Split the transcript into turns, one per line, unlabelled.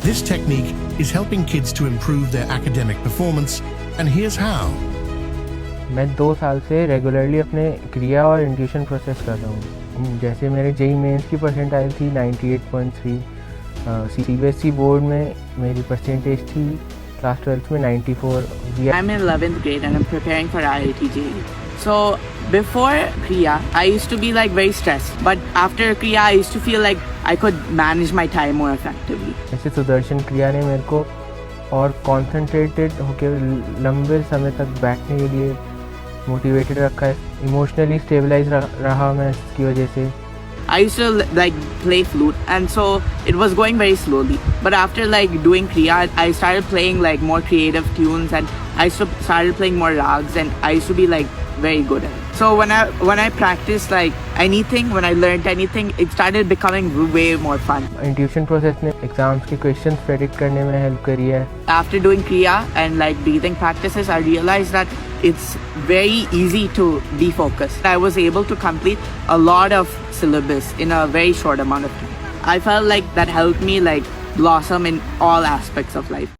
This technique is helping kids to improve their academic performance, and here's how.
मैं 2 साल से regularly अपने क्रिया और इंट्यूशन प्रोसेस कर रहा हूँ। जैसे मेरे जेई मेंस की परसेंटाइल थी 98.3, सीबीएसई बोर्ड में मेरी परसेंटेज थी क्लास 12th में 94।
I'm in 11th grade and I'm preparing for IIT JEE. So before Kriya, I used to be like very stressed, but after Kriya, I used to feel like I could manage my time more effectively.
जैसे सुदर्शन क्रिया ने मेरे को और concentrated होकर लंबे समय तक बैठने के लिए मोटिवेटेड रखा है। इमोशनली स्टेबलाइज रहा मैं इसकी वजह से।
I used to like play flute, and so it was going very slowly. But after like doing Kriya, I started playing like more creative tunes, and I started playing more rags, and I used to be like very good at it. So when I practiced like anything, when I learned anything, it started becoming way more fun.
Intuition process ने exams के questions predict करने में help करी है।
After doing Kriya and like breathing practices, I realized that it's very easy to be focused. I was able to complete a lot of syllabus in a very short amount of time. I felt like that helped me like blossom in all aspects of life.